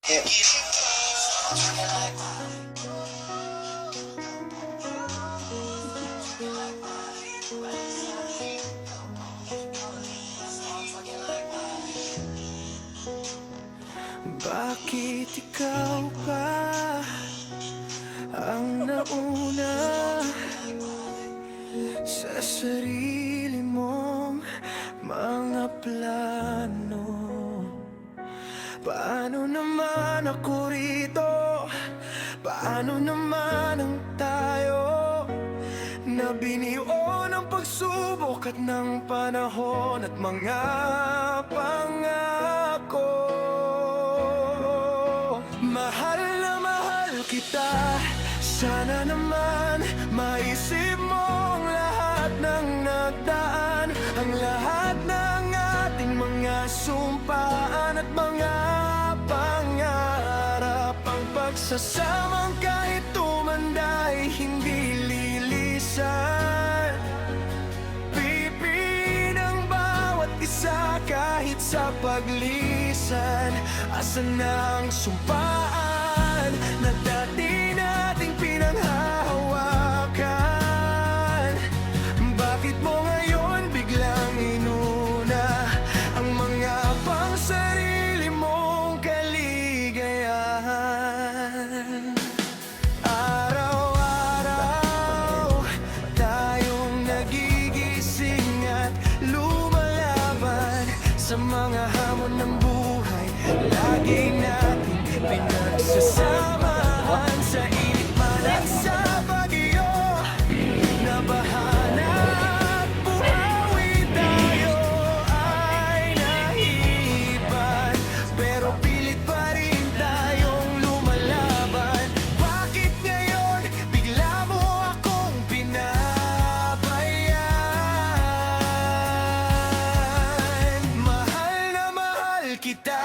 Yeah. Bakit ikaw pa ang nauna sa sarili mong mga plano? Paano naman ako rito? Paano naman ang tayo na biniyo ng pagsubok at ng panahon at mga pangako? Mahal na mahal kita, sana naman maisip mo ang lahat ng nagdaan, ang lahat ng ating mga sumpaan at mga pangarap. Ang pagsasamang kahit tumanda ay hindi lilisan, pipin ang bawat isa kahit sa paglisan. Asan na ang sumpaan na dati nating pinanghahawakan? Bakit mo ngayon biglang inuna ang mga pang sarili mong kaligayahan? Araw-araw tayong nagigising at lumalaban sa mga hamon ng buhay. Lagi natin pinagsasamahan sa init man at sa bagyo. Nabahana at buhawi tayo ay nahipan, pero pilit pa rin tayong lumalaban. Bakit ngayon bigla mo akong pinabayaan? Mahal na mahal kita,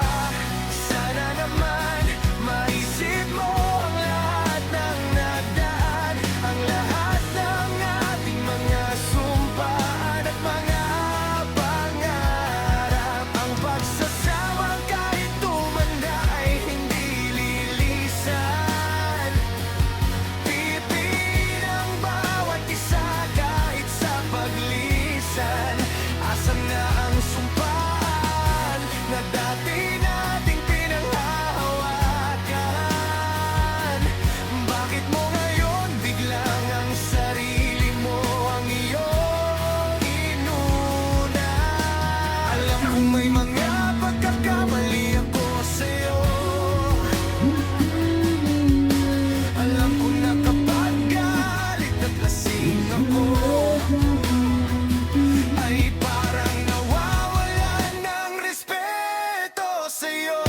sana naman maisip mo ang lahat ng nagdaan, ang lahat ng ating mga sumpaan at mga pangarap. Ang pagsasamang kahit tumanda ay hindi lilisan, pipin ang bawat isa kahit sa paglisan. Asan na ang sumpaan na dati nating pinanghahawakan? Bakit mo ngayon biglang ang sarili mo ang iyong inuna? Alam kong may mga pagkakamali ako sa'yo, alam ko na kapag galit at lasing ako ay parang nawawalan ng respeto sa'yo.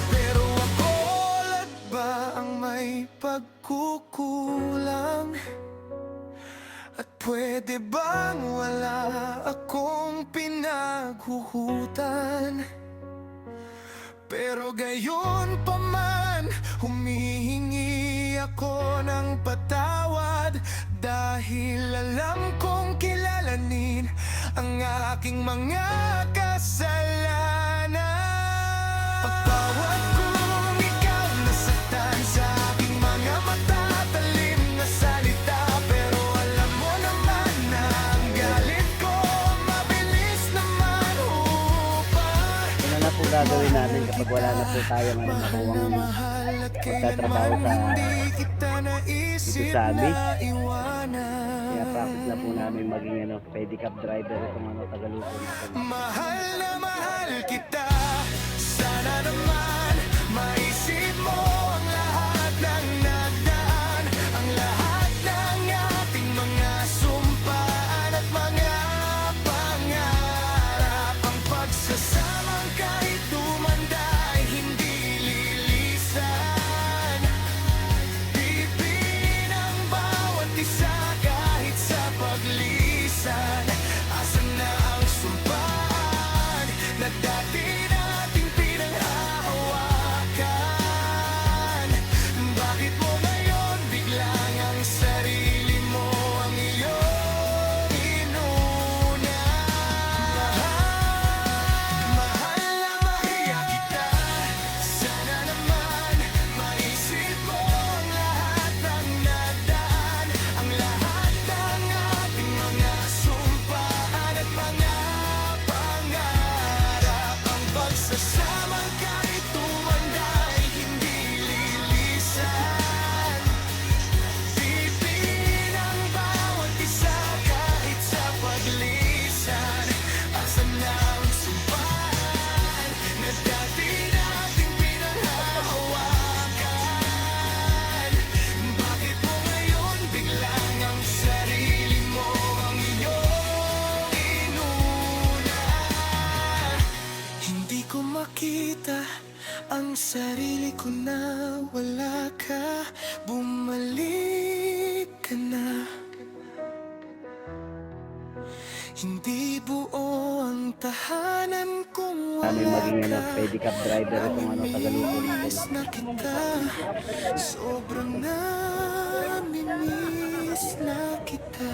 Pero ako ulit ba ang may pagkukulang? At pwede bang wala akong pinaghuhutan? Pero gayon pa man, humihingi ako ng patawad, dahil alam kong kilalanin ang aking mga kasalanan. Pagpawad kong ikaw nasaktan sa aking mga matatalim na salita, pero alam mo naman na ang galit ko mabilis naman upang Ano na po gagawin natin kapag wala na po tayo ngayon nakuwang magtatrabaho dito sa Abi? Kaya practice na po namin maging pedicab driver itong Tagaluto natin. mahal na mahal kita, sana naman maisip mo ang lahat ng nagdaan, ang lahat ng ating mga sumpaan at mga pangarap. Ang pagsasamang kahit tumanda ay hindi lilisan, pipin ang bawat isa kahit sa paglisan. Asan na ang sumpaan na dati makita ang sarili ko na wala ka. Bumalik ka na. Hindi buo ang tahanan kung Namin wala maging ka. pedicab driver itong Tagalupon natin. Namimiss na kita. Sobrang namimiss na kita.